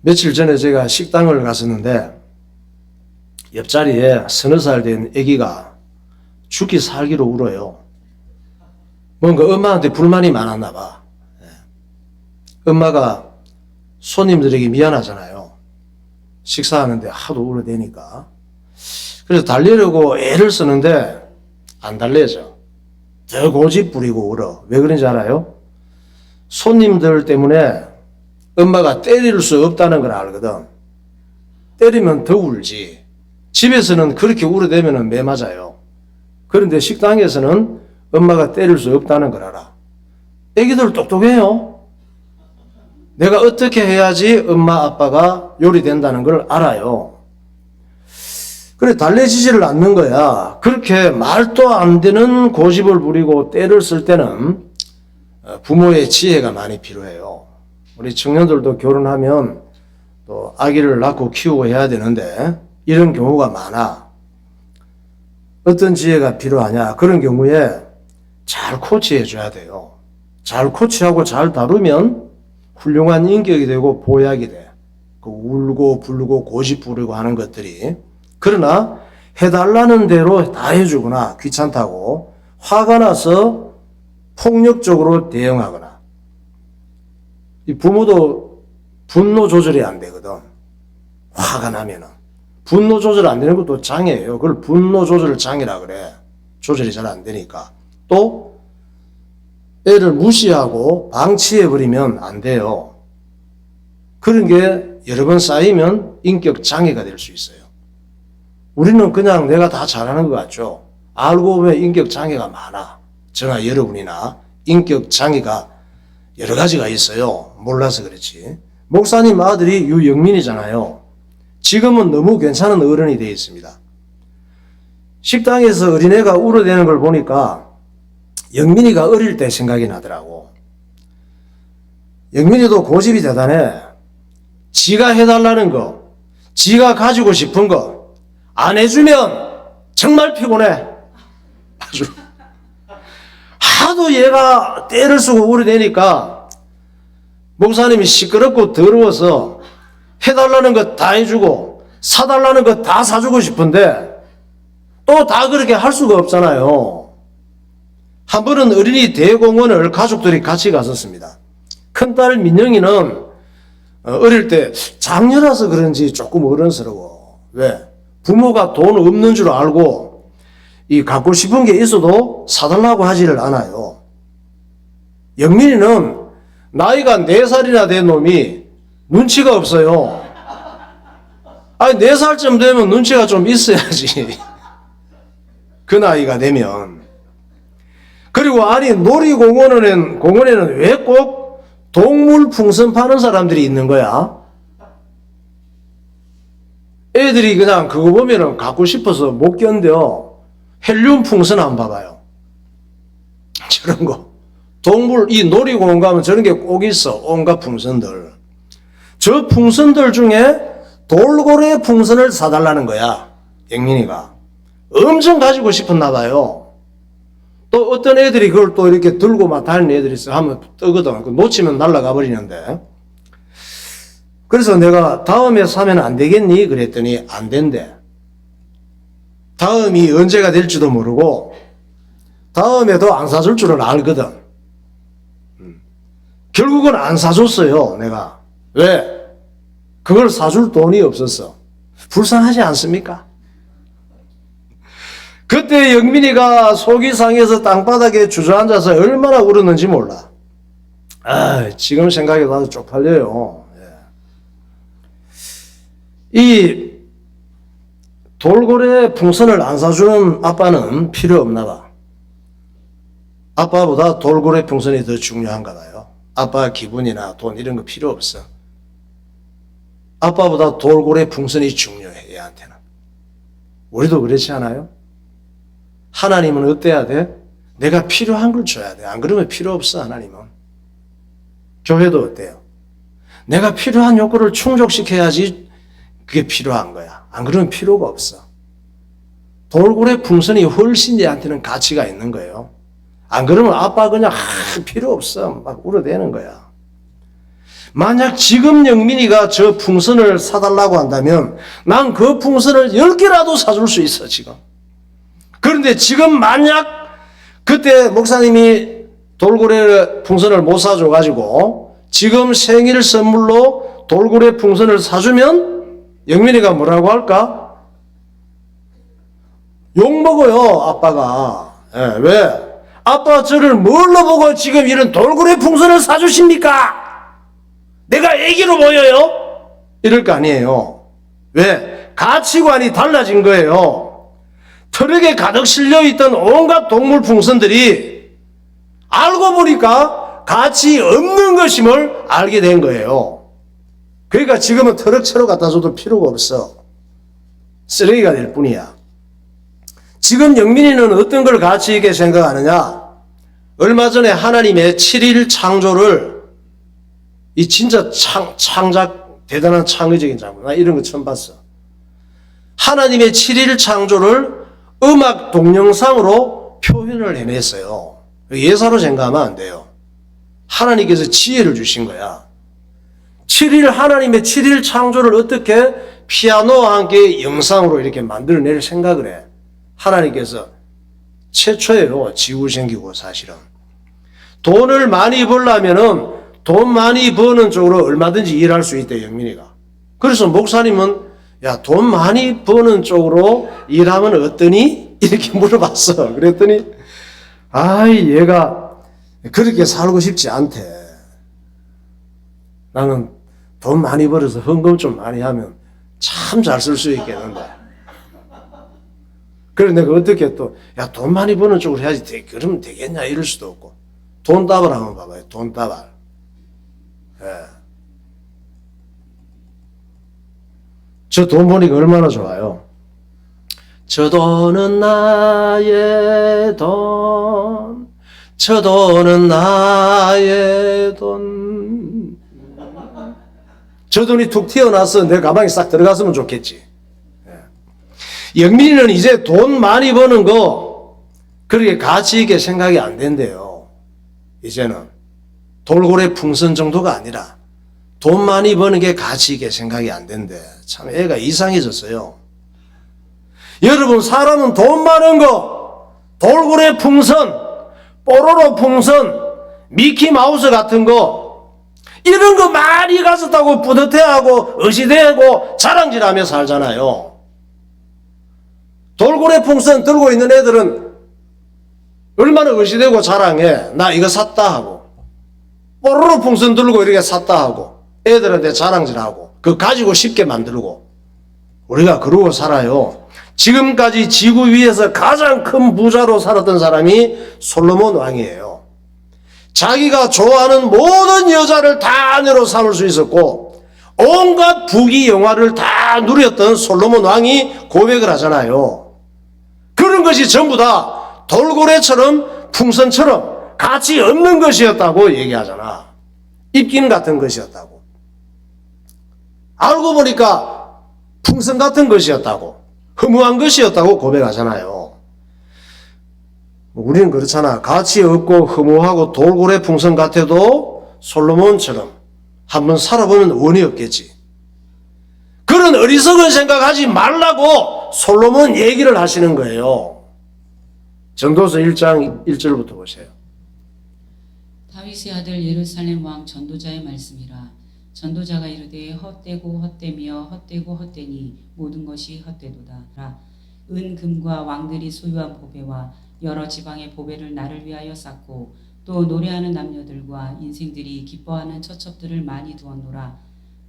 며칠 전에 제가 식당을 갔었는데 옆자리에 서너 살 된 아기가 죽기 살기로 울어요. 뭔가 엄마한테 불만이 많았나 봐. 엄마가 손님들에게 미안하잖아요. 식사하는데 하도 울어대니까. 그래서 달래려고 애를 쓰는데 안 달래져. 더 고집 부리고 울어. 왜 그런지 알아요? 손님들 때문에 엄마가 때릴 수 없다는 걸 알거든. 때리면 더 울지. 집에서는 그렇게 울어대면 매 맞아요. 그런데 식당에서는 엄마가 때릴 수 없다는 걸 알아. 애기들 똑똑해요. 내가 어떻게 해야지 엄마 아빠가 요리된다는 걸 알아요. 그래 달래지지를 않는 거야. 그렇게 말도 안 되는 고집을 부리고 때를 쓸 때는 부모의 지혜가 많이 필요해요. 우리 청년들도 결혼하면 또 아기를 낳고 키우고 해야 되는데 이런 경우가 많아. 어떤 지혜가 필요하냐? 그런 경우에 잘 코치해 줘야 돼요. 잘 코치하고 잘 다루면 훌륭한 인격이 되고 보약이 돼. 그 울고 불고 고집 부리고 하는 것들이. 그러나 해달라는 대로 다 해주거나 귀찮다고 화가 나서 폭력적으로 대응하거나. 이 부모도 분노 조절이 안 되거든. 화가 나면은. 분노 조절 안 되는 것도 장애예요. 그걸 분노 조절 장애라 그래. 조절이 잘 안 되니까. 또 애를 무시하고 방치해버리면 안 돼요. 그런 게 여러 번 쌓이면 인격 장애가 될 수 있어요. 우리는 그냥 내가 다 잘하는 것 같죠. 알고 보면 인격 장애가 많아. 저나 여러분이나 인격 장애가 여러 가지가 있어요. 몰라서 그렇지. 목사님 아들이 유영민이잖아요. 지금은 너무 괜찮은 어른이 되어 있습니다. 식당에서 어린애가 울어대는 걸 보니까 영민이가 어릴 때 생각이 나더라고. 영민이도 고집이 대단해. 지가 해달라는 거, 지가 가지고 싶은 거 안 해주면 정말 피곤해. 아주 하도 얘가 때를 쓰고 울어대니까 목사님이 시끄럽고 더러워서 해달라는 거 다 해주고 사달라는 거 다 사주고 싶은데 또 다 그렇게 할 수가 없잖아요. 한 번은 어린이 대공원을 가족들이 같이 갔었습니다. 큰딸 민영이는 어릴 때 장녀라서 그런지 조금 어른스러워. 왜? 부모가 돈 없는 줄 알고 이 갖고 싶은 게 있어도 사달라고 하지를 않아요. 영민이는 나이가 4살이나 된 놈이 눈치가 없어요. 아니 4살쯤 되면 눈치가 좀 있어야지. 그 나이가 되면. 그리고 아니 공원에는 왜 꼭 동물 풍선 파는 사람들이 있는 거야? 애들이 그냥 그거 보면은 갖고 싶어서 못 견뎌. 헬륨 풍선 한번 봐봐요. 저런 거. 이 놀이공원 가면 저런 게 꼭 있어. 온갖 풍선들. 저 풍선들 중에 돌고래 풍선을 사달라는 거야. 영민이가. 엄청 가지고 싶었나 봐요. 또 어떤 애들이 그걸 또 이렇게 들고 막 다니는 애들이 있어. 하면 뜨거든. 놓치면 날아가 버리는데. 그래서 내가 다음에 사면 안 되겠니? 그랬더니 안 된대. 다음이 언제가 될지도 모르고 다음에도 안 사줄 줄은 알거든. 결국은 안 사줬어요. 내가. 왜? 그걸 사줄 돈이 없었어. 불쌍하지 않습니까? 그때 영민이가 속이 상해서 땅바닥에 주저앉아서 얼마나 울었는지 몰라. 지금 생각해 봐도 쪽팔려요. 이 돌고래 풍선을 안 사주는 아빠는 필요 없나 봐. 아빠보다 돌고래 풍선이 더 중요한가 봐요. 아빠 기분이나 돈 이런 거 필요 없어. 아빠보다 돌고래 풍선이 중요해, 얘한테는. 우리도 그렇지 않아요? 하나님은 어때야 돼? 내가 필요한 걸 줘야 돼. 안 그러면 필요 없어, 하나님은. 교회도 어때요? 내가 필요한 욕구를 충족시켜야지 그게 필요한 거야. 안 그러면 필요가 없어. 돌고래 풍선이 훨씬 얘한테는 가치가 있는 거예요. 안 그러면 아빠 그냥 필요 없어. 막 울어대는 거야. 만약 지금 영민이가 저 풍선을 사달라고 한다면 난 그 풍선을 10개라도 사줄 수 있어 지금. 그런데 지금 만약 그때 목사님이 돌고래 풍선을 못 사줘가지고 지금 생일 선물로 돌고래 풍선을 사주면 영민이가 뭐라고 할까? 욕먹어요 아빠가. 왜? 아빠 저를 뭘로 보고 지금 이런 돌고래 풍선을 사주십니까? 내가 애기로 보여요? 이럴 거 아니에요. 왜? 가치관이 달라진 거예요. 트럭에 가득 실려있던 온갖 동물 풍선들이 알고 보니까 가치 없는 것임을 알게 된 거예요. 그러니까 지금은 트럭처럼 갖다 줘도 필요가 없어. 쓰레기가 될 뿐이야. 지금 영민이는 어떤 걸 가치 있게 생각하느냐? 얼마 전에 하나님의 7일 창조를 이 진짜 창작 대단한 창의적인 작품. 나 이런 거 처음 봤어. 하나님의 7일 창조를 음악 동영상으로 표현을 해냈어요. 예사로 생각하면 안 돼요. 하나님께서 지혜를 주신 거야. 7일 하나님의 7일 창조를 어떻게 피아노와 함께 영상으로 이렇게 만들어낼 생각을 해. 하나님께서 최초예요. 지구 생기고 사실은. 돈을 많이 벌려면은 돈 많이 버는 쪽으로 얼마든지 일할 수 있대 영민이가. 그래서 목사님은 야, 돈 많이 버는 쪽으로 일하면 어떠니? 이렇게 물어봤어. 그랬더니 아이 얘가 그렇게 살고 싶지 않대. 나는 돈 많이 벌어서 헌금 좀 많이 하면 참 잘 쓸 수 있겠는데. 그래 내가 어떻게 또 야, 돈 많이 버는 쪽으로 해야지 그러면 되겠냐 이럴 수도 없고. 돈다발 한번 봐봐요. 돈다발. 예. 저 돈 보니까 얼마나 좋아요. 저 돈은 나의 돈, 저 돈은 나의 돈. 저 돈이 툭 튀어나와서 내 가방에 싹 들어갔으면 좋겠지. 예. 영민이는 이제 돈 많이 버는 거 그렇게 가치 있게 생각이 안 된대요. 이제는 돌고래 풍선 정도가 아니라 돈 많이 버는 게 가치 있게 생각이 안 된대. 참 애가 이상해졌어요. 여러분 사람은 돈 많은 거 돌고래 풍선, 뽀로로 풍선, 미키마우스 같은 거 이런 거 많이 가졌다고 뿌듯해하고 의시대고 자랑질하며 살잖아요. 돌고래 풍선 들고 있는 애들은 얼마나 의시대고 자랑해. 나 이거 샀다 하고. 뽀로로 풍선 들고 이렇게 샀다 하고 애들한테 자랑질하고 그거 가지고 쉽게 만들고 우리가 그러고 살아요. 지금까지 지구 위에서 가장 큰 부자로 살았던 사람이 솔로몬 왕이에요. 자기가 좋아하는 모든 여자를 다 아내로 삼을 수 있었고 온갖 부귀 영화를 다 누렸던 솔로몬 왕이 고백을 하잖아요. 그런 것이 전부 다 돌고래처럼 풍선처럼 가치 없는 것이었다고 얘기하잖아. 입김 같은 것이었다고. 알고 보니까 풍선 같은 것이었다고. 허무한 것이었다고 고백하잖아요. 우리는 그렇잖아. 가치 없고 허무하고 돌고래 풍선 같아도 솔로몬처럼 한번 살아보면 원이 없겠지. 그런 어리석은 생각하지 말라고 솔로몬 얘기를 하시는 거예요. 전도서 1장 1절부터 보세요. 다윗의 아들 예루살렘 왕 전도자의 말씀이라. 전도자가 이르되 헛되고 헛되며 헛되고 헛되니 모든 것이 헛되도다. 은 금과 왕들이 소유한 보배와 여러 지방의 보배를 나를 위하여 쌓고 또 노래하는 남녀들과 인생들이 기뻐하는 처첩들을 많이 두었노라.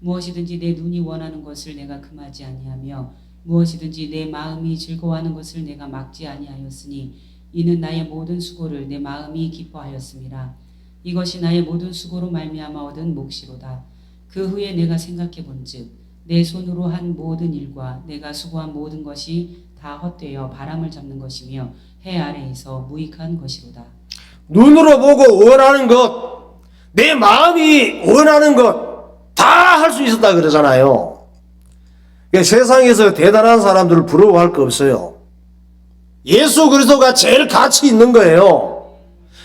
무엇이든지 내 눈이 원하는 것을 내가 금하지 아니하며 무엇이든지 내 마음이 즐거워하는 것을 내가 막지 아니하였으니 이는 나의 모든 수고를 내 마음이 기뻐하였음이라. 이것이 나의 모든 수고로 말미암아 얻은 몫이로다. 그 후에 내가 생각해 본즉 내 손으로 한 모든 일과 내가 수고한 모든 것이 다 헛되어 바람을 잡는 것이며 해 아래에서 무익한 것이로다. 눈으로 보고 원하는 것, 내 마음이 원하는 것 다 할 수 있었다 그러잖아요. 세상에서 대단한 사람들을 부러워할 거 없어요. 예수 그리스도가 제일 가치 있는 거예요.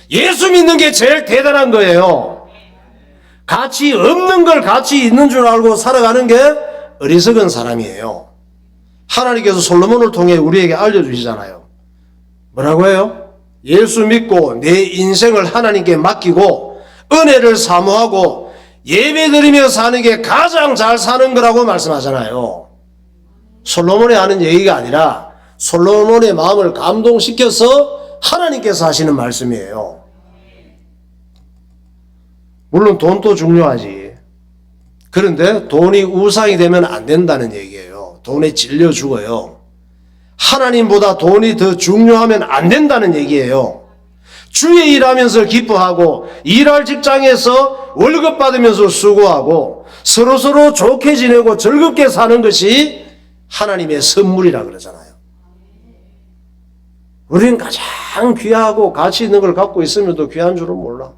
예수 믿는 게 제일 대단한 거예요. 가치 없는 걸 가치 있는 줄 알고 살아가는 게 어리석은 사람이에요. 하나님께서 솔로몬을 통해 우리에게 알려주시잖아요. 뭐라고 해요? 예수 믿고 내 인생을 하나님께 맡기고 은혜를 사모하고 예배드리며 사는 게 가장 잘 사는 거라고 말씀하잖아요. 솔로몬이 하는 얘기가 아니라 솔로몬의 마음을 감동시켜서 하나님께서 하시는 말씀이에요. 물론 돈도 중요하지. 그런데 돈이 우상이 되면 안 된다는 얘기예요. 돈에 질려 죽어요. 하나님보다 돈이 더 중요하면 안 된다는 얘기예요. 주의 일하면서 기뻐하고 일할 직장에서 월급 받으면서 수고하고 서로서로 좋게 지내고 즐겁게 사는 것이 하나님의 선물이라 그러잖아요. 우리는 가장 귀하고 가치 있는 걸 갖고 있으면 더 귀한 줄은 몰라.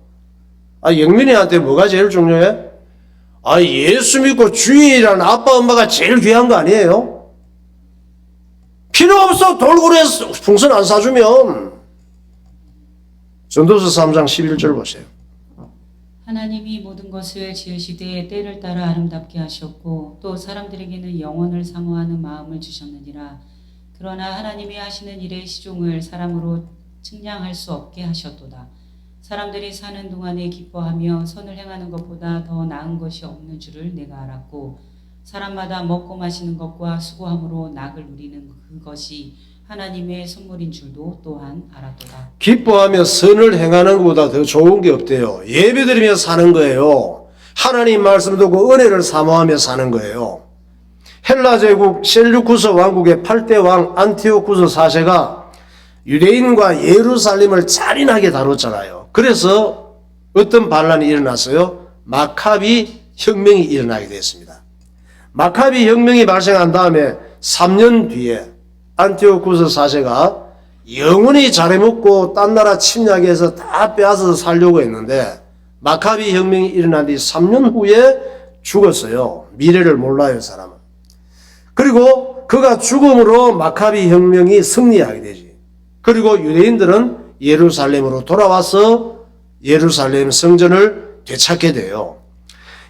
영민이한테 뭐가 제일 중요해? 예수 믿고 주의 일하는 아빠 엄마가 제일 귀한 거 아니에요? 필요 없어. 돌고래 풍선 안 사주면. 전도서 3장 11절 보세요. 하나님이 모든 것을 지으시되 때를 따라 아름답게 하셨고 또 사람들에게는 영원을 사모하는 마음을 주셨느니라. 그러나 하나님이 하시는 일의 시종을 사람으로 측량할 수 없게 하셨도다. 사람들이 사는 동안에 기뻐하며 선을 행하는 것보다 더 나은 것이 없는 줄을 내가 알았고 사람마다 먹고 마시는 것과 수고함으로 낙을 누리는 그것이 하나님의 선물인 줄도 또한 알았도다. 기뻐하며 선을 행하는 것보다 더 좋은 게 없대요. 예배드리며 사는 거예요. 하나님 말씀 듣고 은혜를 사모하며 사는 거예요. 헬라 제국 셀루쿠스 왕국의 8대 왕 안티오쿠스 4세가 유대인과 예루살렘을 잔인하게 다뤘잖아요. 그래서 어떤 반란이 일어났어요? 마카비 혁명이 일어나게 됐습니다. 마카비 혁명이 발생한 다음에 3년 뒤에 안티오쿠스 4세가 영원히 잘해먹고 딴 나라 침략해서 다 빼앗아서 살려고 했는데 마카비 혁명이 일어난 뒤 3년 후에 죽었어요. 미래를 몰라요, 사람은. 그리고 그가 죽음으로 마카비 혁명이 승리하게 되지. 그리고 유대인들은 예루살렘으로 돌아와서 예루살렘 성전을 되찾게 돼요.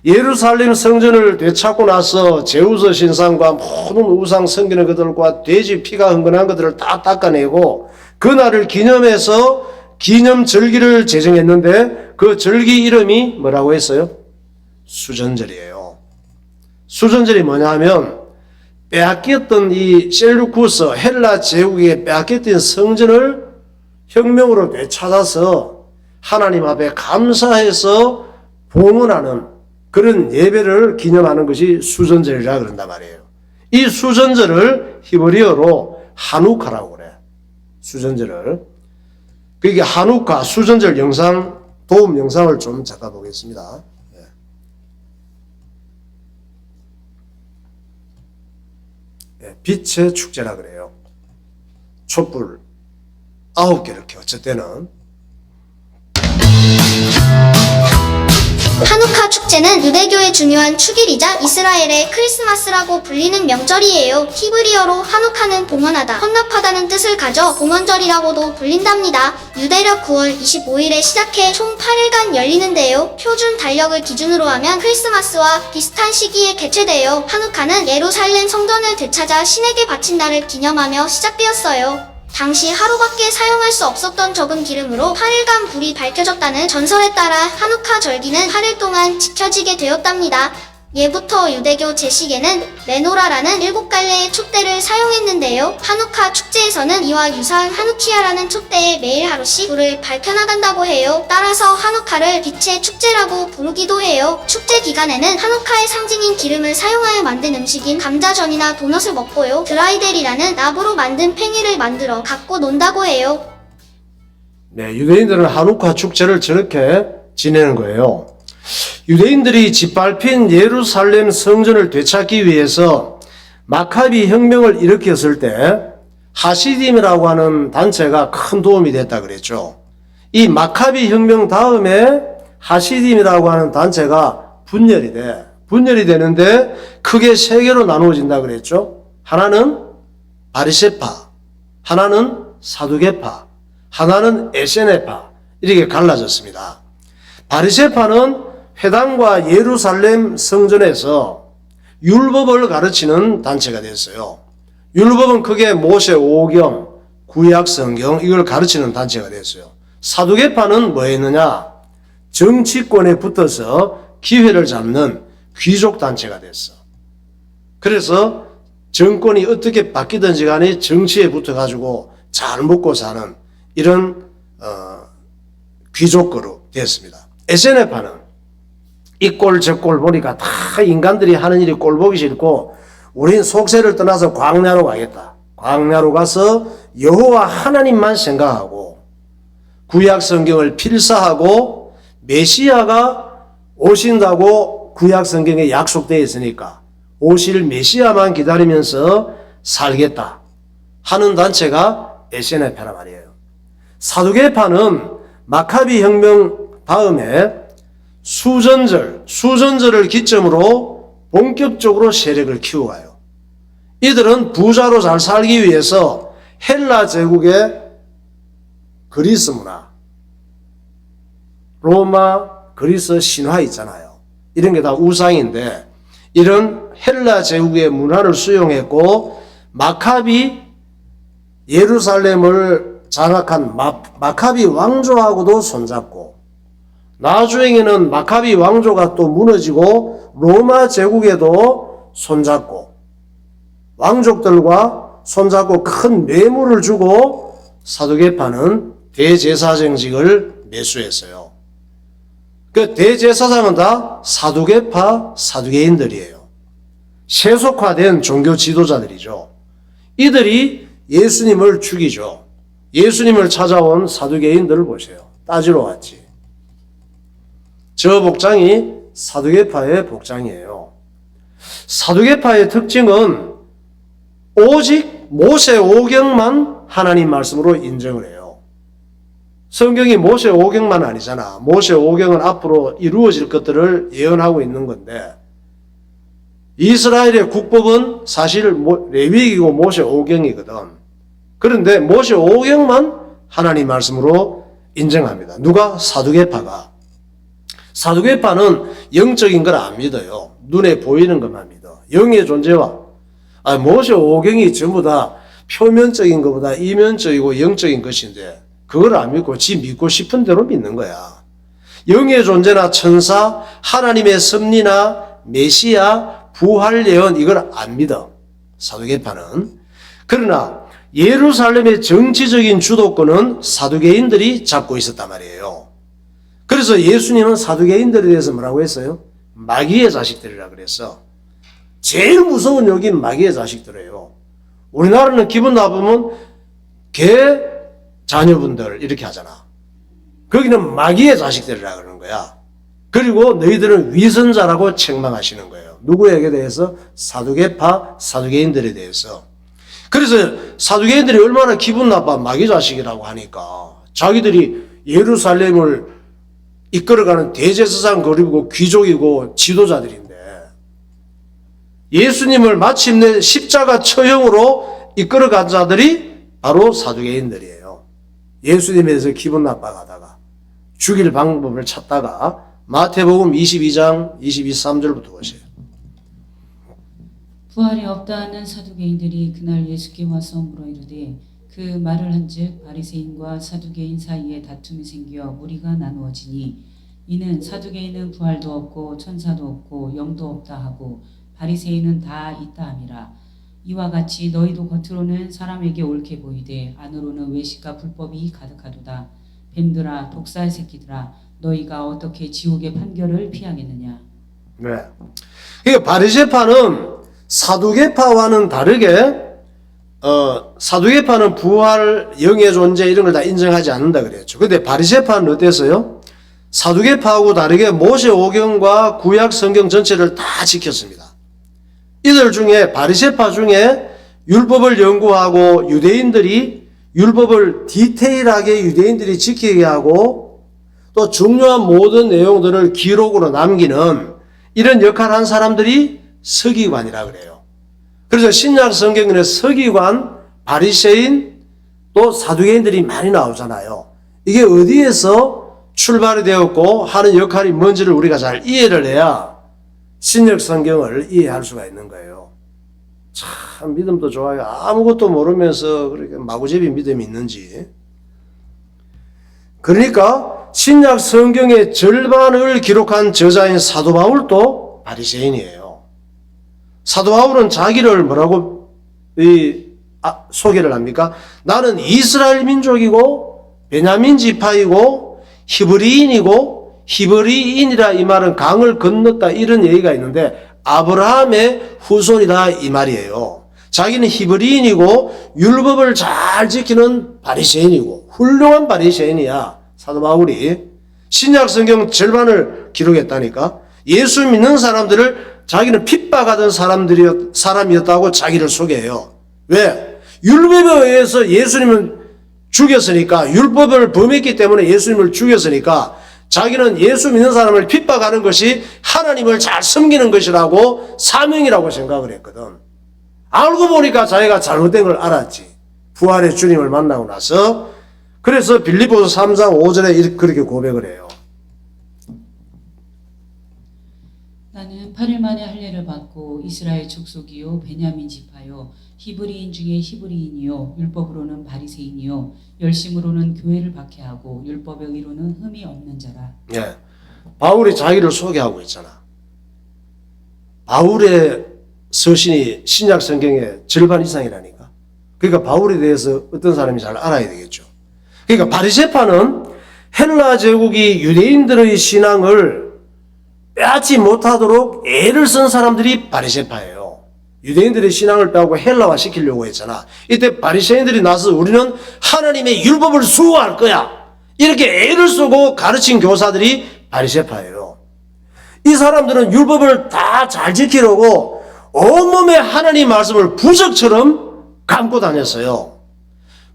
예루살렘 성전을 되찾고 나서 제우스 신상과 모든 우상 섬기는 것들과 돼지 피가 흥건한 것들을 다 닦아내고 그날을 기념해서 기념 절기를 제정했는데 그 절기 이름이 뭐라고 했어요? 수전절이에요. 수전절이 뭐냐 하면 빼앗겼던 이 셀루쿠스 헬라 제국에 빼앗겼던 성전을 혁명으로 되찾아서 하나님 앞에 감사해서 봉헌하는 그런 예배를 기념하는 것이 수전절이라 그런단 말이에요. 이 수전절을 히브리어로 하누카라고 그래. 수전절을. 그게 하누카 수전절 영상 도움 영상을 좀 잠깐 보겠습니다. 빛의 축제라 그래요. 촛불 9개 이렇게 어쨌든 하누카 축제는 유대교의 중요한 축일이자 이스라엘의 크리스마스라고 불리는 명절이에요. 히브리어로 하누카는 봉헌하다, 헌납하다는 뜻을 가져 봉헌절이라고도 불린답니다. 유대력 9월 25일에 시작해 총 8일간 열리는데요. 표준 달력을 기준으로 하면 크리스마스와 비슷한 시기에 개최되어 하누카는 예루살렘 성전을 되찾아 신에게 바친 날을 기념하며 시작되었어요. 당시 하루밖에 사용할 수 없었던 적은 기름으로 8일간 불이 밝혀졌다는 전설에 따라 하누카 절기는 8일 동안 지켜지게 되었답니다. 예부터 유대교 제식에는 메노라라는 7갈래의 촛대를 사용했는데요. 하누카 축제에서는 이와 유사한 하누키아라는 촛대에 매일 하루씩 불을 밝혀나간다고 해요. 따라서 하누카를 빛의 축제라고 부르기도 해요. 축제 기간에는 하누카의 상징인 기름을 사용하여 만든 음식인 감자전이나 도넛을 먹고요. 드라이델이라는 나무로 만든 팽이를 만들어 갖고 논다고 해요. 네, 유대인들은 하누카 축제를 저렇게 지내는 거예요. 유대인들이 짓밟힌 예루살렘 성전을 되찾기 위해서 마카비 혁명을 일으켰을 때 하시딤이라고 하는 단체가 큰 도움이 됐다 그랬죠. 이 마카비 혁명 다음에 하시딤이라고 하는 단체가 분열이 돼. 분열이 되는데 크게 3개로 나누어진다 그랬죠. 하나는 바리새파, 하나는 사두개파, 하나는 에세네파 이렇게 갈라졌습니다. 바리새파는 회당과 예루살렘 성전에서 율법을 가르치는 단체가 됐어요. 율법은 크게 모세 5경, 구약 성경 이걸 가르치는 단체가 됐어요. 사두개파는 뭐 했느냐? 정치권에 붙어서 기회를 잡는 귀족 단체가 됐어. 그래서 정권이 어떻게 바뀌든지 간에 정치에 붙어가지고 잘 먹고 사는 이런 귀족 그룹 됐습니다. 에세네파는 이 꼴 저 꼴 보니까 다 인간들이 하는 일이 꼴 보기 싫고 우린 속세를 떠나서 광야로 가겠다. 광야로 가서 여호와 하나님만 생각하고 구약 성경을 필사하고 메시아가 오신다고 구약 성경에 약속되어 있으니까 오실 메시아만 기다리면서 살겠다 하는 단체가 에세네파란 말이에요. 사두개파는 마카비 혁명 다음에 수전절을 기점으로 본격적으로 세력을 키워가요. 이들은 부자로 잘 살기 위해서 헬라 제국의 그리스 문화, 로마, 그리스 신화 있잖아요. 이런 게 다 우상인데 이런 헬라 제국의 문화를 수용했고 마카비 예루살렘을 장악한 마카비 왕조하고도 손잡고 나중에는 마카비 왕조가 또 무너지고 로마 제국에도 손잡고 왕족들과 손잡고 큰 뇌물을 주고 사두개파는 대제사장직을 매수했어요. 그 대제사장은 다 사두개파 사두개인들이에요. 세속화된 종교 지도자들이죠. 이들이 예수님을 죽이죠. 예수님을 찾아온 사두개인들을 보세요. 따지러 왔지. 저 복장이 사두개파의 복장이에요. 사두개파의 특징은 오직 모세 오경만 하나님 말씀으로 인정을 해요. 성경이 모세 오경만 아니잖아. 모세 오경은 앞으로 이루어질 것들을 예언하고 있는 건데 이스라엘의 국법은 사실 레위기고 모세 오경이거든. 그런데 모세 오경만 하나님 말씀으로 인정합니다. 누가? 사두개파가. 사두개파는 영적인 걸 안 믿어요. 눈에 보이는 것만 믿어. 영의 존재와 모세 오경이 전부 다 표면적인 것보다 이면적이고 영적인 것인데 그걸 안 믿고 지 믿고 싶은 대로 믿는 거야. 영의 존재나 천사, 하나님의 섭리나 메시아, 부활 예언 이걸 안 믿어. 사두개파는. 그러나 예루살렘의 정치적인 주도권은 사두개인들이 잡고 있었단 말이에요. 그래서 예수님은 사두개인들에 대해서 뭐라고 했어요? 마귀의 자식들이라 그랬어. 제일 무서운 여긴 마귀의 자식들이에요. 우리나라는 기분 나쁘면 개 자녀분들 이렇게 하잖아. 거기는 마귀의 자식들이라 그러는 거야. 그리고 너희들은 위선자라고 책망하시는 거예요. 누구에게 대해서? 사두개파, 사두개인들에 대해서. 그래서 사두개인들이 얼마나 기분 나빠 마귀 자식이라고 하니까 자기들이 예루살렘을 이끌어가는 대제사장 그리고 귀족이고 지도자들인데 예수님을 마침내 십자가 처형으로 이끌어간 자들이 바로 사두개인들이에요. 예수님에 대해서 기분 나빠가다가 죽일 방법을 찾다가 마태복음 22장 23절부터 보세요. 부활이 없다 하는 사두개인들이 그날 예수께 와서 물어 이르되 그 말을 한즉 바리새인과 사두개인 사이에 다툼이 생겨 무리가 나누어지니 이는 사두개인은 부활도 없고 천사도 없고 영도 없다 하고 바리새인은 다 있다 함이라. 이와 같이 너희도 겉으로는 사람에게 옳게 보이되 안으로는 외식과 불법이 가득하도다. 뱀들아 독사의 새끼들아 너희가 어떻게 지옥의 판결을 피하겠느냐. 네. 그러니까 바리새파는 사두개파와는 다르게 사두개파는 부활, 영의 존재 이런 걸 다 인정하지 않는다 그랬죠. 근데 바리새파는 어땠어요? 사두개파하고 다르게 모세 오경과 구약 성경 전체를 다 지켰습니다. 이들 중에 바리새파 중에 율법을 연구하고 유대인들이 율법을 디테일하게 유대인들이 지키게 하고 또 중요한 모든 내용들을 기록으로 남기는 이런 역할을 한 사람들이 서기관이라 그래요. 그래서 신약 성경에 서기관, 바리새인, 또 사두개인들이 많이 나오잖아요. 이게 어디에서 출발이 되었고 하는 역할이 뭔지를 우리가 잘 이해를 해야 신약 성경을 이해할 수가 있는 거예요. 참 믿음도 좋아요. 아무것도 모르면서 그렇게 마구잡이 믿음이 있는지. 그러니까 신약 성경의 절반을 기록한 저자인 사도 바울도 바리새인이에요. 사도 바울은 자기를 뭐라고 소개를 합니까? 나는 이스라엘 민족이고 베냐민 지파이고 히브리인이고, 히브리인이라 이 말은 강을 건넜다 이런 얘기가 있는데 아브라함의 후손이다 이 말이에요. 자기는 히브리인이고 율법을 잘 지키는 바리새인이고 훌륭한 바리새인이야. 사도 바울이 신약 성경 절반을 기록했다니까. 예수 믿는 사람들을 자기는 핍박하던 사람이었다고 자기를 소개해요. 왜? 율법에 의해서 예수님을 죽였으니까, 율법을 범했기 때문에 예수님을 죽였으니까 자기는 예수 믿는 사람을 핍박하는 것이 하나님을 잘 섬기는 것이라고 사명이라고 생각을 했거든. 알고 보니까 자기가 잘못된 걸 알았지. 부활의 주님을 만나고 나서. 그래서 빌립보서 3장 5절에 그렇게 고백을 해요. 나는 8일 만에 할례를 받고 이스라엘 족속이요 베냐민 지파요 히브리인 중에 히브리인이요 율법으로는 바리새인이요 열심으로는 교회를 박해하고 율법의 의로는 흠이 없는 자라. 예, 바울이 자기를 소개하고 있잖아. 바울의 서신이 신약 성경의 절반 이상이라니까. 그러니까 바울에 대해서 어떤 사람이 잘 알아야 되겠죠. 그러니까 바리새파는 헬라 제국이 유대인들의 신앙을 빼앗지 못하도록 애를 쓴 사람들이 바리새파예요. 유대인들의 신앙을 빼고 헬라화 시키려고 했잖아. 이때 바리새인들이 나서 우리는 하나님의 율법을 수호할 거야, 이렇게 애를 쓰고 가르친 교사들이 바리새파예요. 이 사람들은 율법을 다 잘 지키려고 온몸에 하나님 말씀을 부적처럼 감고 다녔어요.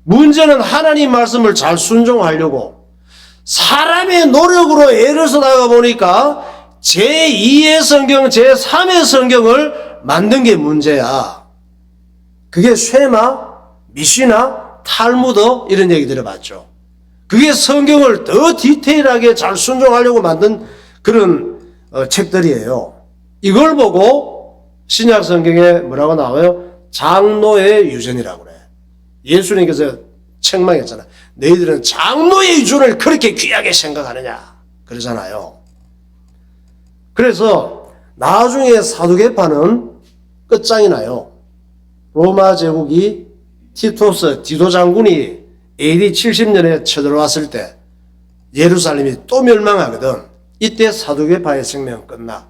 문제는 하나님 말씀을 잘 순종하려고 사람의 노력으로 애를 쓰다가 보니까 제2의 성경, 제3의 성경을 만든 게 문제야. 그게 쉐마, 미시나, 탈무드 이런 얘기 들어봤죠. 그게 성경을 더 디테일하게 잘 순종하려고 만든 그런 책들이에요. 이걸 보고 신약 성경에 뭐라고 나와요? 장로의 유전이라고 그래. 예수님께서 책망했잖아. 너희들은 장로의 유전을 그렇게 귀하게 생각하느냐 그러잖아요. 그래서 나중에 사두개파는 끝장이 나요. 로마 제국이 티토스 디도 장군이 AD 70년에 쳐들어왔을 때 예루살렘이 또 멸망하거든. 이때 사두개파의 생명은 끝나.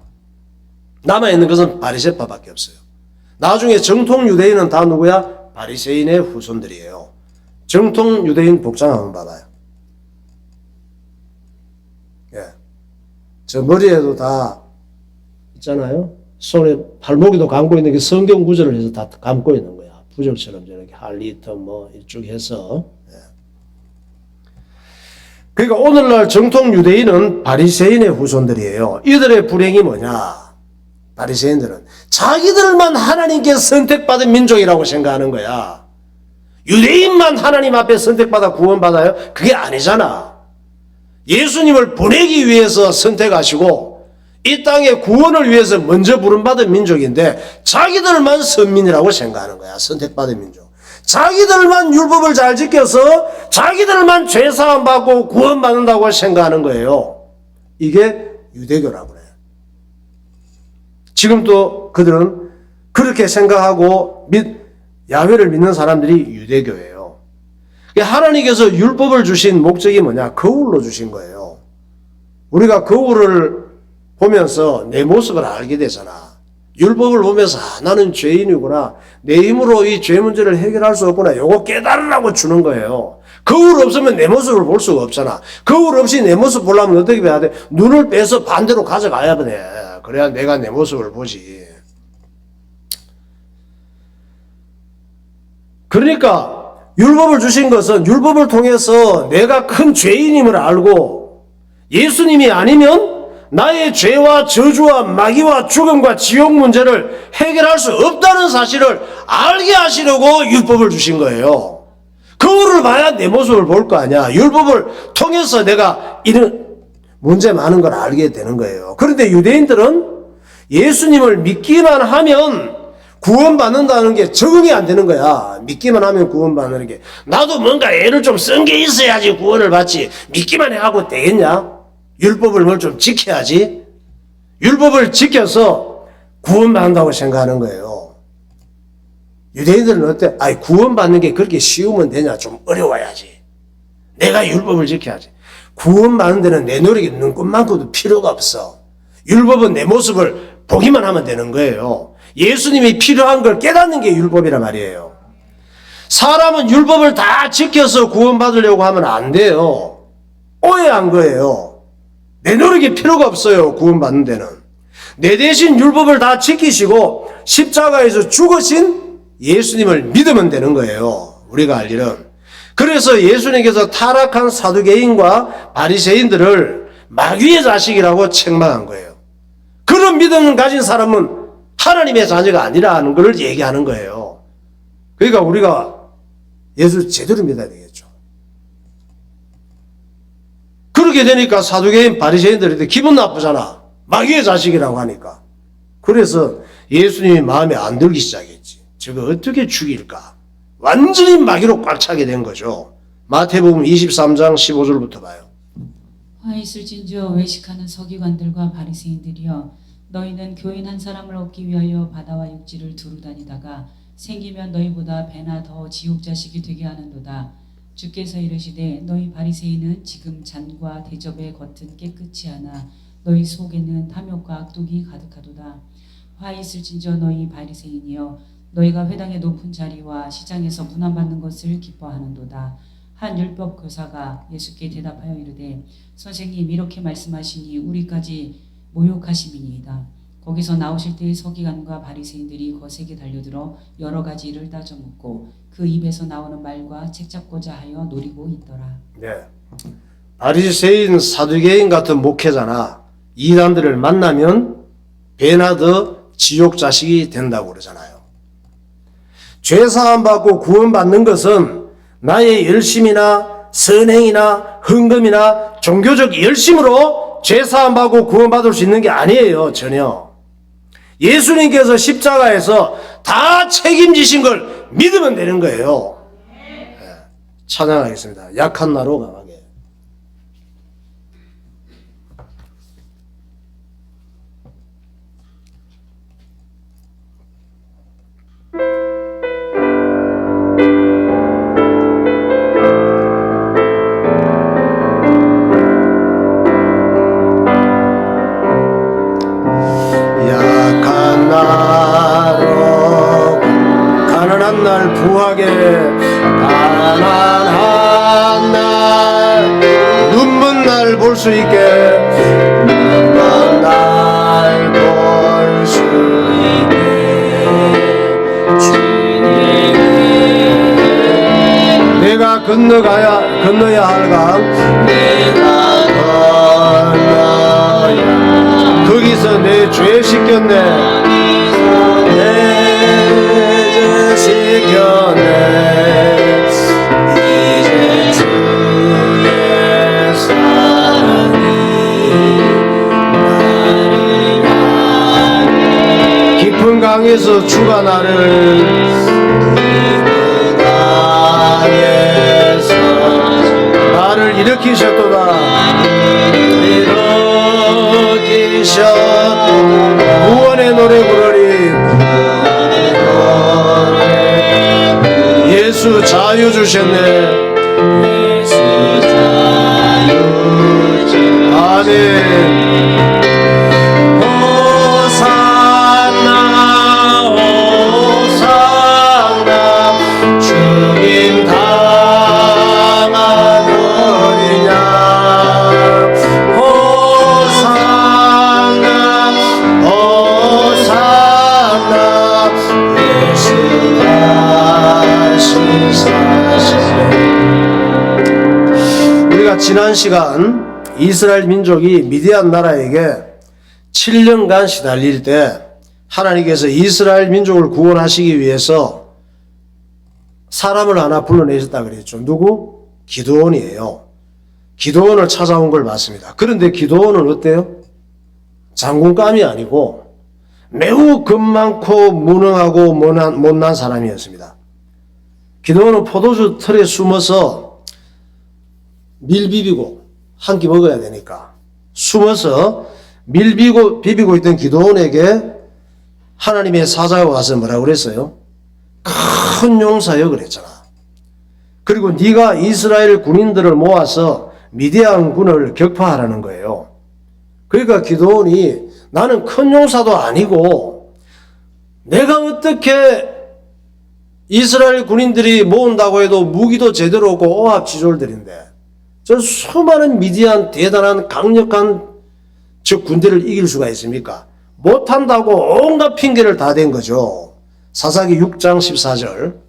남아있는 것은 바리새파밖에 없어요. 나중에 정통 유대인은 다 누구야? 바리새인의 후손들이에요. 정통 유대인 복장 한번 봐봐요. 예. 저 머리에도 다 있잖아요. 손에 팔목에도 감고 있는 게 성경 구절을 해서 다 감고 있는 거야. 부적처럼 저렇게 할리터 뭐 이쪽 해서. 예. 그러니까 오늘날 정통 유대인은 바리새인의 후손들이에요. 이들의 불행이 뭐냐? 바리새인들은 자기들만 하나님께 선택받은 민족이라고 생각하는 거야. 유대인만 하나님 앞에 선택받아 구원받아요? 그게 아니잖아. 예수님을 보내기 위해서 선택하시고 이 땅의 구원을 위해서 먼저 부름받은 민족인데 자기들만 선민이라고 생각하는 거야. 선택받은 민족. 자기들만 율법을 잘 지켜서 자기들만 죄사함 받고 구원받는다고 생각하는 거예요. 이게 유대교라고 그래요. 지금도 그들은 그렇게 생각하고 야훼를 믿는 사람들이 유대교예요. 하나님께서 율법을 주신 목적이 뭐냐? 거울로 주신 거예요. 우리가 거울을 보면서 내 모습을 알게 되잖아. 율법을 보면서 나는 죄인이구나. 내 힘으로 이 죄 문제를 해결할 수 없구나. 요거 깨달으라고 주는 거예요. 거울 없으면 내 모습을 볼 수가 없잖아. 거울 없이 내 모습 보려면 어떻게 해야 돼? 눈을 빼서 반대로 가져가야 돼. 그래야 내가 내 모습을 보지. 그러니까 율법을 주신 것은 율법을 통해서 내가 큰 죄인임을 알고 예수님이 아니면 나의 죄와 저주와 마귀와 죽음과 지옥 문제를 해결할 수 없다는 사실을 알게 하시려고 율법을 주신 거예요. 거울을 봐야 내 모습을 볼 거 아니야. 율법을 통해서 내가 이런 문제 많은 걸 알게 되는 거예요. 그런데 유대인들은 예수님을 믿기만 하면 구원받는다는 게 적응이 안 되는 거야. 믿기만 하면 구원받는 게. 나도 뭔가 애를 좀 쓴 게 있어야지 구원을 받지. 믿기만 해하고 되겠냐? 율법을 뭘 좀 지켜야지. 율법을 지켜서 구원받는다고 생각하는 거예요. 유대인들은 어때? 아이, 구원받는 게 그렇게 쉬우면 되냐? 좀 어려워야지. 내가 율법을 지켜야지. 구원받는 데는 내 노력이 눈꽃만큼도 필요가 없어. 율법은 내 모습을 보기만 하면 되는 거예요. 예수님이 필요한 걸 깨닫는 게 율법이란 말이에요. 사람은 율법을 다 지켜서 구원받으려고 하면 안 돼요. 오해한 거예요. 내 노력이 필요가 없어요. 구원받는 데는. 내 대신 율법을 다 지키시고 십자가에서 죽으신 예수님을 믿으면 되는 거예요. 우리가 알 일은. 그래서 예수님께서 타락한 사두개인과 바리새인들을 마귀의 자식이라고 책망한 거예요. 그런 믿음을 가진 사람은 하나님의 자녀가 아니라는 걸 얘기하는 거예요. 그러니까 우리가 예수 제대로 믿어야 되겠죠. 그렇게 되니까 사두개인 바리새인들한테 기분 나쁘잖아. 마귀의 자식이라고 하니까. 그래서 예수님이 마음에 안 들기 시작했지. 저거 어떻게 죽일까? 완전히 마귀로 꽉 차게 된 거죠. 마태복음 23장 15절부터 봐요. 화 있을진저 외식하는 서기관들과 바리새인들이여, 너희는 교인 한 사람을 얻기 위하여 바다와 육지를 두루 다니다가 생기면 너희보다 배나 더 지옥 자식이 되게 하는도다. 주께서 이르시되 너희 바리새인은 지금 잔과 대접의 겉은 깨끗이 하나 너희 속에는 탐욕과 악독이 가득하도다. 화 있을진저 너희 바리새인이여, 너희가 회당의 높은 자리와 시장에서 문안받는 것을 기뻐하는도다. 한 율법 교사가 예수께 대답하여 이르되, 선생님, 이렇게 말씀하시니 우리까지 모욕하심이니이다. 거기서 나오실 때의 서기관과 바리새인들이 거세게 달려들어 여러 가지 일을 따져 묻고 그 입에서 나오는 말과 책잡고자 하여 노리고 있더라. 네. 바리새인 사두개인 같은 목회자나 이단들을 만나면 배나 더 지옥 자식이 된다고 그러잖아요. 죄 사함 받고 구원받는 것은 나의 열심이나 선행이나 헌금이나 종교적 열심으로 죄 사함 받고 구원받을 수 있는 게 아니에요. 전혀. 예수님께서 십자가에서 다 책임지신 걸 믿으면 되는 거예요. 네. 찬양하겠습니다. 약한 나로 강하게. 약한 나로 가난한 날 부하게, 가난한 날 눈먼 날 볼 수 있게, 눈먼 날 볼 수 있게 주님이 내가 건너야 할 강, 내가 건너야 거기서 내 죄 씻겼네, 내 죄 씻겼네, 이제 주의 사랑이 나를 향해 깊은 강에서 주가 나를, 깊은 강에서 나를 일으키셨도다, 구원의 노래 부르리. 예수 자유 주셨네. 예수 자유 주셨네. 아멘. 호산나 호산나 주님 당하노리냐. 우리가 지난 시간 이스라엘 민족이 미디안 나라에게 7년간 시달릴 때 하나님께서 이스라엘 민족을 구원하시기 위해서 사람을 하나 불러내셨다 그랬죠. 누구? 기드온이에요. 기드온을 찾아온 걸 봤습니다. 그런데 기드온은 어때요? 장군감이 아니고 매우 겁 많고 무능하고 못난 사람이었습니다. 기드온은 포도주 틀에 숨어서 밀 비비고 한 끼 먹어야 되니까 숨어서 밀 비비고 있던 기드온에게 하나님의 사자가 와서 뭐라고 그랬어요? 큰 용사여 그랬잖아. 그리고 네가 이스라엘 군인들을 모아서 미디안 군을 격파하라는 거예요. 그러니까 기드온이 나는 큰 용사도 아니고 내가 어떻게 이스라엘 군인들이 모은다고 해도 무기도 제대로 없고 오합지졸들인데 저 수많은 미디안 대단한 강력한 저 군대를 이길 수가 있습니까? 못한다고 온갖 핑계를 다 댄 거죠. 사사기 6장 14절.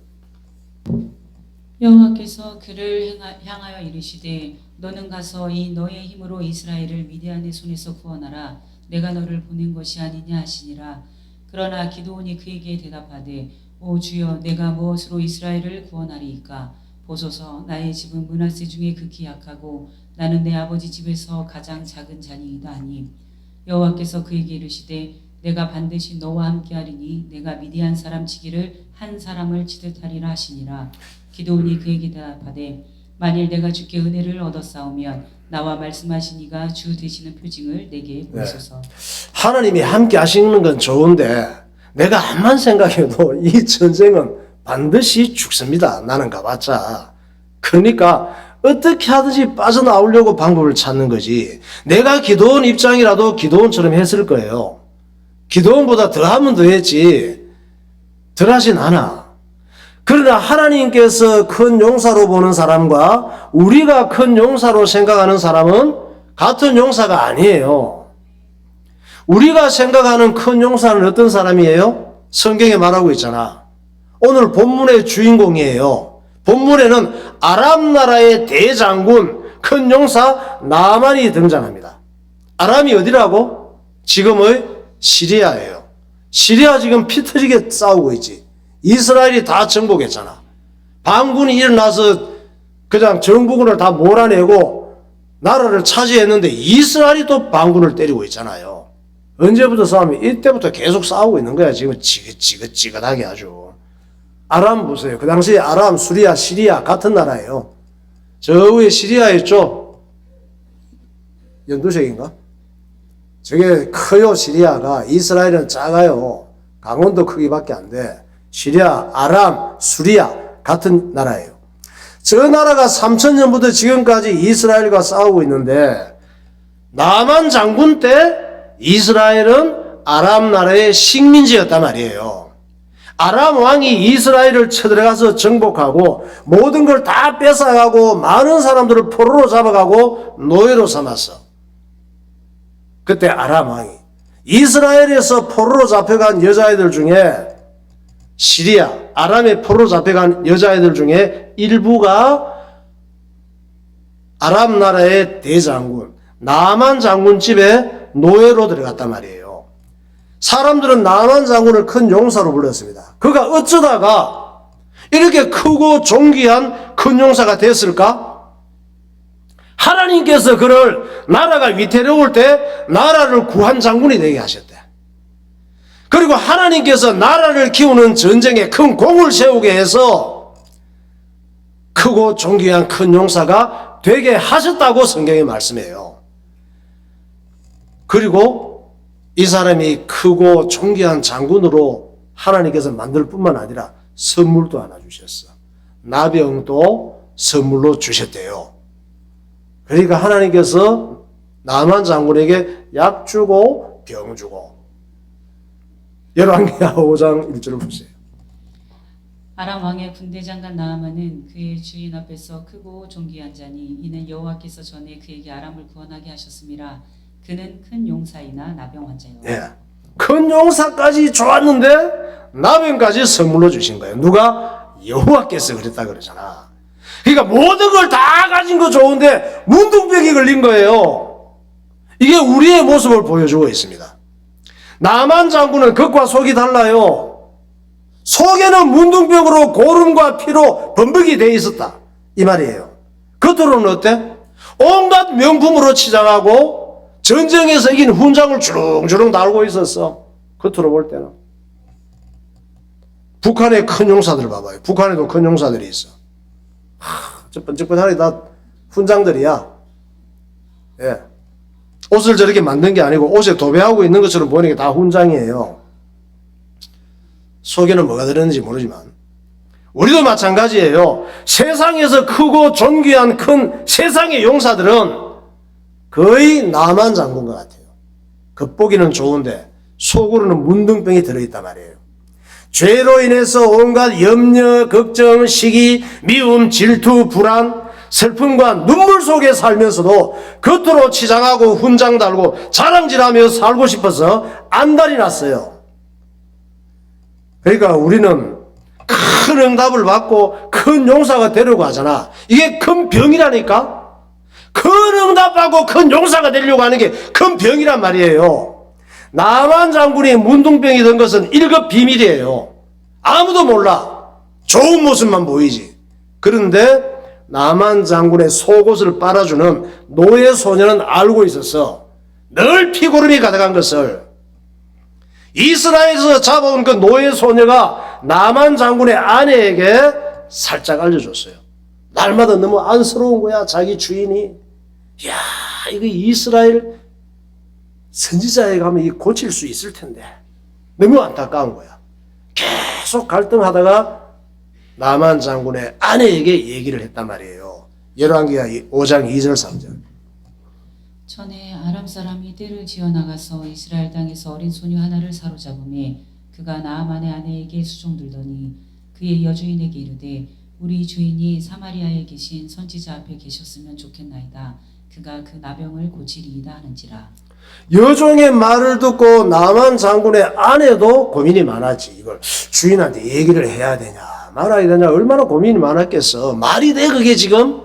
여호와께서 그를 향하여 이르시되 너는 가서 이 너의 힘으로 이스라엘을 미디안의 손에서 구원하라. 내가 너를 보낸 것이 아니냐 하시니라. 그러나 기드온이 그에게 대답하되 오 주여 내가 무엇으로 이스라엘을 구원하리이까? 보소서 나의 집은 므낫세 중에 극히 약하고 나는 내 아버지 집에서 가장 작은 자니이다 하니 여호와께서 그에게 이르시되 내가 반드시 너와 함께하리니 내가 미디안 사람 치기를 한 사람을 치듯 하리라 하시니라. 기드온이 그에게 대답하되 만일 내가 주께 은혜를 얻었사오면 나와 말씀하신 이가 주 되시는 표징을 내게 보소서. 하나님이 함께 하시는 건 좋은데 내가 암만 생각해도 이 전쟁은 반드시 죽습니다. 나는 가봤자. 그러니까 어떻게 하든지 빠져나오려고 방법을 찾는 거지. 내가 기드온 입장이라도 기드온처럼 했을 거예요. 기드온보다 더하면 더했지 덜하진 않아. 그러나 하나님께서 큰 용사로 보는 사람과 우리가 큰 용사로 생각하는 사람은 같은 용사가 아니에요. 우리가 생각하는 큰 용사는 어떤 사람이에요? 성경에 말하고 있잖아. 오늘 본문의 주인공이에요. 본문에는 아람 나라의 대장군 큰 용사 나만이 등장합니다. 아람이 어디라고? 지금의 시리아예요. 시리아 지금 피 터지게 싸우고 있지. 이스라엘이 다 정복했잖아. 반군이 일어나서 그냥 정부군을 다 몰아내고 나라를 차지했는데 이스라엘이 또 반군을 때리고 있잖아요. 언제부터 싸우면 이때부터 계속 싸우고 있는 거야. 지금 지긋지긋하게 아주. 아람 보세요. 그 당시에 아람, 수리아, 시리아 같은 나라예요. 저 위에 시리아 있죠? 연두색인가? 저게 커요. 시리아가. 이스라엘은 작아요. 강원도 크기밖에 안 돼. 시리아, 아람, 수리아 같은 나라예요. 저 나라가 3000년부터 지금까지 이스라엘과 싸우고 있는데 나만 장군 때 이스라엘은 아람 나라의 식민지였단 말이에요. 아람 왕이 이스라엘을 쳐들어가서 정복하고 모든 걸 다 뺏어가고 많은 사람들을 포로로 잡아가고 노예로 삼았어. 그때 아람 왕이 이스라엘에서 포로로 잡혀간 여자애들 중에 시리아, 아람에 포로로 잡혀간 여자애들 중에 일부가 아람 나라의 대장군 나만 장군 집에 노예로 들어갔단 말이에요. 사람들은 나만 장군을 큰 용사로 불렀습니다. 그가 어쩌다가 이렇게 크고 존귀한 큰 용사가 됐을까? 하나님께서 그를 나라가 위태로울 때 나라를 구한 장군이 되게 하셨대. 그리고 하나님께서 나라를 키우는 전쟁에 큰 공을 세우게 해서 크고 존귀한 큰 용사가 되게 하셨다고 성경이 말씀해요. 그리고 이 사람이 크고 존귀한 장군으로 하나님께서 만들 뿐만 아니라 선물도 하나 주셨어. 나병도 선물로 주셨대요. 그러니까 하나님께서 나만 장군에게 약 주고 병 주고. 열왕기하 5장 1절을 보세요. 아람 왕의 군대 장관 나아만은 그의 주인 앞에서 크고 존귀한 자니 이는 여호와께서 전에 그에게 아람을 구원하게 하셨음이라. 그는 큰 용사이나 나병 환자요. 예. 큰 용사까지 좋았는데 나병까지 선물로 주신 거예요. 누가? 여호와께서 그랬다 그러잖아. 그러니까 모든 걸 다 가진 거 좋은데 문둥병이 걸린 거예요. 이게 우리의 모습을 보여주고 있습니다. 나만 장군은 겉과 속이 달라요. 속에는 문둥병으로 고름과 피로 범벅이 되어 있었다. 이 말이에요. 겉으로는 어때? 온갖 명품으로 치장하고 전쟁에서 이긴 훈장을 주렁주렁 달고 있었어. 겉으로 볼 때는. 북한의 큰 용사들 봐봐요. 북한에도 큰 용사들이 있어. 저 번쩍번쩍하게 다 훈장들이야. 예. 옷을 저렇게 만든 게 아니고 옷에 도배하고 있는 것처럼 보이는 게 다 훈장이에요. 속에는 뭐가 들었는지 모르지만 우리도 마찬가지예요. 세상에서 크고 존귀한 큰 세상의 용사들은 거의 나만 장군 것 같아요. 겉보기는 좋은데 속으로는 문둥병이 들어있단 말이에요. 죄로 인해서 온갖 염려, 걱정, 시기, 미움, 질투, 불안, 슬픔과 눈물 속에 살면서도 겉으로 치장하고 훈장 달고 자랑질하며 살고 싶어서 안달이 났어요. 그러니까 우리는 큰 응답을 받고 큰 용사가 되려고 하잖아. 이게 큰 병이라니까. 큰 응답받고 큰 용사가 되려고 하는 게 큰 병이란 말이에요. 나만 장군이 문둥병이 된 것은 1급 비밀이에요. 아무도 몰라. 좋은 모습만 보이지. 그런데 나만 장군의 속옷을 빨아주는 노예 소녀는 알고 있었어. 늘 피고름이 가득한 것을. 이스라엘에서 잡아온 그 노예 소녀가 나만 장군의 아내에게 살짝 알려줬어요. 날마다 너무 안쓰러운 거야, 자기 주인이. 야, 이거 이스라엘 선지자에 가면 이 고칠 수 있을 텐데. 너무 안타까운 거야. 계속 갈등하다가 나만 장군의 아내에게 얘기를 했단 말이에요. 열왕기하 5장 2절 3절. 전에 아람 사람이 떼를 지어 나가서 이스라엘 땅에서 어린 소녀 하나를 사로잡음에 그가 나아만의 아내에게 수종들더니 그의 여주인에게 이르되 우리 주인이 사마리아에 계신 선지자 앞에 계셨으면 좋겠나이다. 그가 그 나병을 고치리이다 하는지라. 여종의 말을 듣고 나만 장군의 아내도 고민이 많았지. 이걸 주인한테 얘기를 해야 되냐 말아야 되냐 얼마나 고민이 많았겠어. 말이 돼 그게 지금?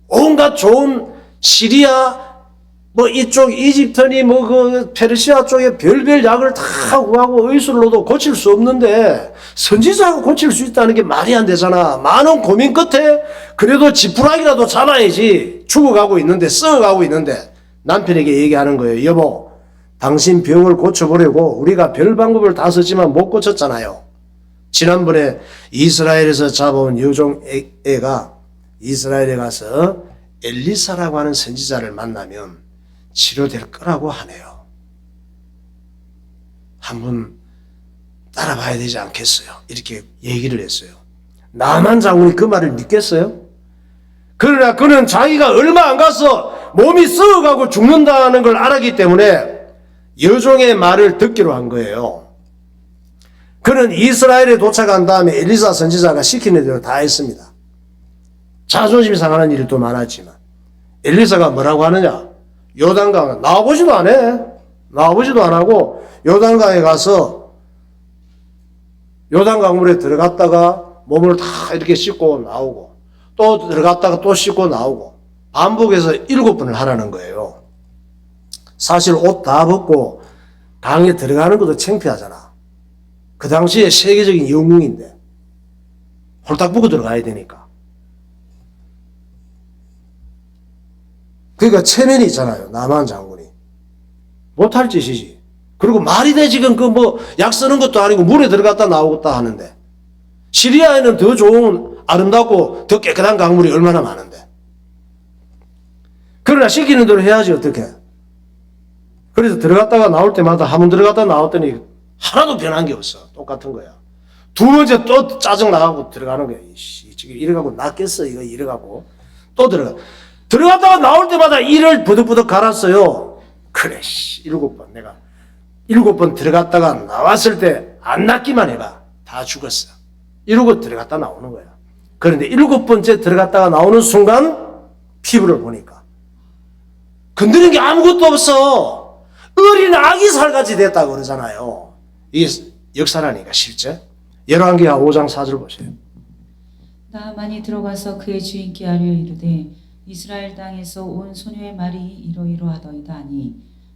온갖 좋은 시리아 뭐 이쪽 이집트니 뭐 그 페르시아 쪽에 별별 약을 다 구하고 의술로도 고칠 수 없는데 선지자가 고칠 수 있다는 게 말이 안 되잖아. 많은 고민 끝에 그래도 지푸라기라도 잡아야지. 죽어가고 있는데 썩어가고 있는데 남편에게 얘기하는 거예요. 여보, 당신 병을 고쳐보려고 우리가 별 방법을 다 썼지만 못 고쳤잖아요. 지난번에 이스라엘에서 잡아온 여종 애가 이스라엘에 가서 엘리사라고 하는 선지자를 만나면 치료될 거라고 하네요. 한번 따라봐야 되지 않겠어요? 이렇게 얘기를 했어요. 나만 장군이 그 말을 믿겠어요? 그러나 그는 자기가 얼마 안 가서 몸이 썩어가고 죽는다는 걸 알았기 때문에 여종의 말을 듣기로 한 거예요. 그는 이스라엘에 도착한 다음에 엘리사 선지자가 시키는 대로 다 했습니다. 자존심 상하는 일도 많았지만 엘리사가 뭐라고 하느냐? 요단강 나와보지도 안 해. 나와보지도 안 하고 요단강에 가서 요단강물에 들어갔다가 몸을 다 이렇게 씻고 나오고 또 들어갔다가 또 씻고 나오고 반복해서 7번을 하라는 거예요. 사실 옷 다 벗고 강에 들어가는 것도 창피하잖아. 그 당시에 세계적인 영웅인데 홀딱 벗고 들어가야 되니까. 그러니까 체면이 있잖아요. 나만 장군이. 못할 짓이지. 그리고 말이 돼 지금 그 뭐 약 쓰는 것도 아니고 물에 들어갔다 나오겠다 하는데 시리아에는 더 좋은 아름답고 더 깨끗한 강물이 얼마나 많은데. 그러나 시키는 대로 해야지 어떻게. 그래서 들어갔다가 나올 때마다 한 번 들어갔다 나왔더니 하나도 변한 게 없어. 똑같은 거야. 두 번째 또 짜증 나가고 들어가는 거야. 지금 이래갖고 낫겠어 이거 이래갖고 또 들어갔다가 나올 때마다 이를 부득부득 갈았어요. 그래 7번 내가 7번 들어갔다가 나왔을 때 안 낫기만 해봐. 다 죽었어. 이러고 들어갔다 나오는 거야. 그런데 7번째 들어갔다가 나오는 순간 피부를 보니까 건드린 게 아무것도 없어. 어린 아기 살같이 됐다고 그러잖아요. 이게 역사라니까 실제. 열왕기하 5장 4절 보세요. 나아만이 들어가서 그의 주인께 아뢰어 이르되 이스라엘 땅에서 온 소녀의 말이 이러이러하더이다 하니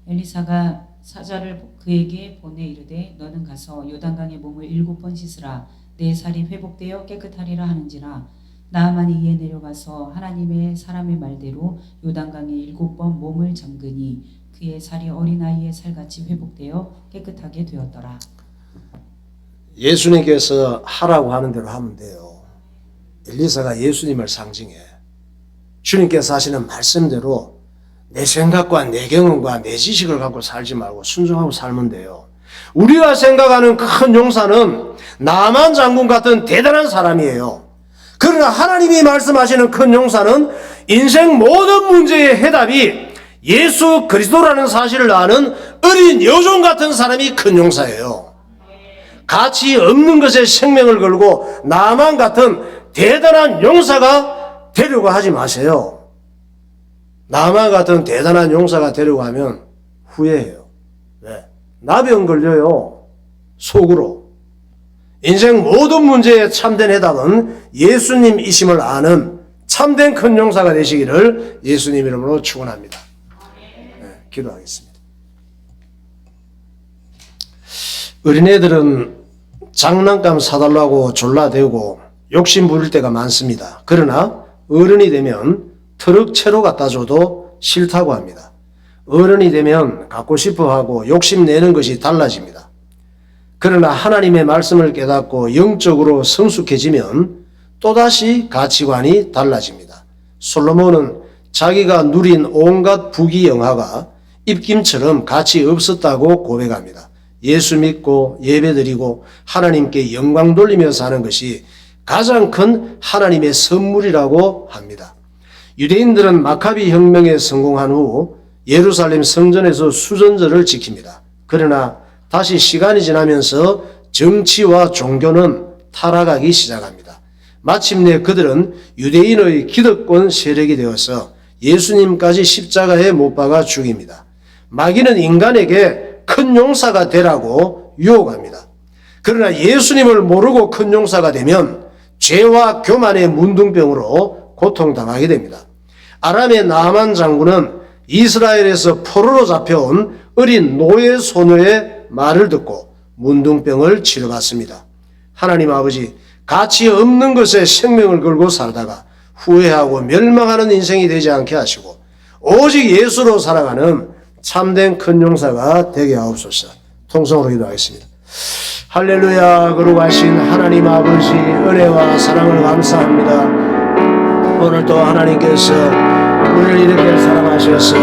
엘리사가 사자를 그에게 보내 이르되 너는 가서 요단강에 몸을 7번 씻으라 내 살이 회복되어 깨끗하리라 하는지라. 나아만이 이에 내려가서 하나님의 사람의 말대로 요단강에 7번 몸을 잠그니 그의 살이 어린아이의 살같이 회복되어 깨끗하게 되었더라. 예수님께서 하라고 하는 대로 하면 돼요. 엘리사가 예수님을 상징해. 주님께서 하시는 말씀대로 내 생각과 내 경험과 내 지식을 갖고 살지 말고 순종하고 살면 돼요. 우리가 생각하는 큰 용사는 나만 장군 같은 대단한 사람이에요. 그러나 하나님이 말씀하시는 큰 용사는 인생 모든 문제의 해답이 예수 그리스도라는 사실을 아는 어린 여종 같은 사람이 큰 용사예요. 가치 없는 것에 생명을 걸고 나만 같은 대단한 용사가 되려고 하지 마세요. 나만 같은 대단한 용사가 되려고 하면 후회해요. 왜? 나병 걸려요. 속으로. 인생 모든 문제의 참된 해답은 예수님이심을 아는 참된 큰 용사가 되시기를 예수님 이름으로 축원합니다. 네, 기도하겠습니다. 어린애들은 장난감 사달라고 졸라대고 욕심 부릴 때가 많습니다. 그러나 어른이 되면 트럭채로 갖다 줘도 싫다고 합니다. 어른이 되면 갖고 싶어 하고 욕심내는 것이 달라집니다. 그러나 하나님의 말씀을 깨닫고 영적으로 성숙해지면 또다시 가치관이 달라집니다. 솔로몬은 자기가 누린 온갖 부귀영화가 입김처럼 가치 없었다고 고백합니다. 예수 믿고 예배드리고 하나님께 영광 돌리며 사는 것이 가장 큰 하나님의 선물이라고 합니다. 유대인들은 마카비 혁명에 성공한 후 예루살렘 성전에서 수전절을 지킵니다. 그러나 다시 시간이 지나면서 정치와 종교는 타락하기 시작합니다. 마침내 그들은 유대인의 기득권 세력이 되어서 예수님까지 십자가에 못 박아 죽입니다. 마귀는 인간에게 큰 용사가 되라고 유혹합니다. 그러나 예수님을 모르고 큰 용사가 되면 죄와 교만의 문둥병으로 고통당하게 됩니다. 아람의 나만 장군은 이스라엘에서 포로로 잡혀온 어린 노예 소녀의 말을 듣고 문둥병을 치료받습니다. 하나님 아버지, 가치 없는 것에 생명을 걸고 살다가 후회하고 멸망하는 인생이 되지 않게 하시고 오직 예수로 살아가는 참된 큰 용사가 되게 하옵소서. 통성으로 기도하겠습니다. 할렐루야. 거룩하신 하나님 아버지, 은혜와 사랑을 감사합니다. 오늘도 하나님께서 우리를 이렇게 사랑하셔서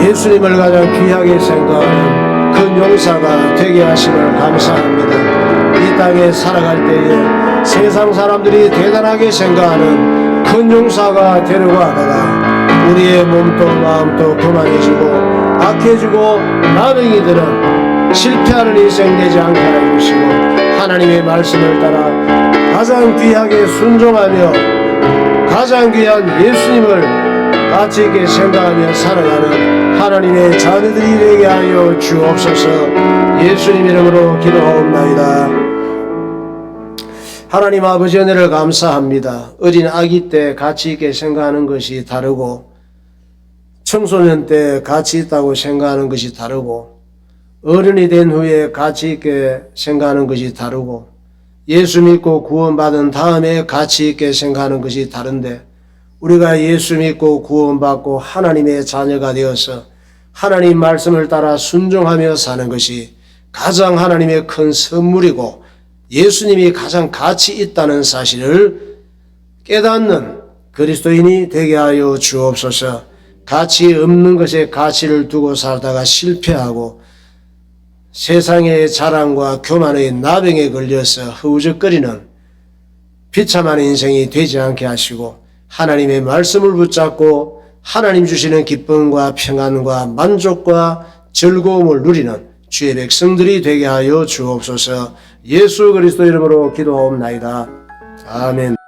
예수님을 가장 귀하게 생각하는 큰 용사가 되게 하심을 감사합니다. 이 땅에 살아갈 때에 세상 사람들이 대단하게 생각하는 큰 용사가 되려고 하다가 우리의 몸도 마음도 교만해지고 악해지고 나병이들은 실패하는 인생 되지 않게 해주시고 하나님의 말씀을 따라 가장 귀하게 순종하며 가장 귀한 예수님을 가치 있게 생각하며 살아가는 하나님의 자녀들이 되게 하여 주옵소서. 예수님 이름으로 기도하옵나이다. 하나님 아버지 은혜를 감사합니다. 어린 아기 때 가치 있게 생각하는 것이 다르고 청소년 때 가치 있다고 생각하는 것이 다르고 어른이 된 후에 가치 있게 생각하는 것이 다르고 예수 믿고 구원받은 다음에 가치 있게 생각하는 것이 다른데 우리가 예수 믿고 구원받고 하나님의 자녀가 되어서 하나님 말씀을 따라 순종하며 사는 것이 가장 하나님의 큰 선물이고 예수님이 가장 가치 있다는 사실을 깨닫는 그리스도인이 되게 하여 주옵소서. 가치 없는 것에 가치를 두고 살다가 실패하고 세상의 자랑과 교만의 나병에 걸려서 허우적거리는 비참한 인생이 되지 않게 하시고 하나님의 말씀을 붙잡고 하나님 주시는 기쁨과 평안과 만족과 즐거움을 누리는 주의 백성들이 되게 하여 주옵소서. 예수 그리스도 이름으로 기도하옵나이다. 아멘.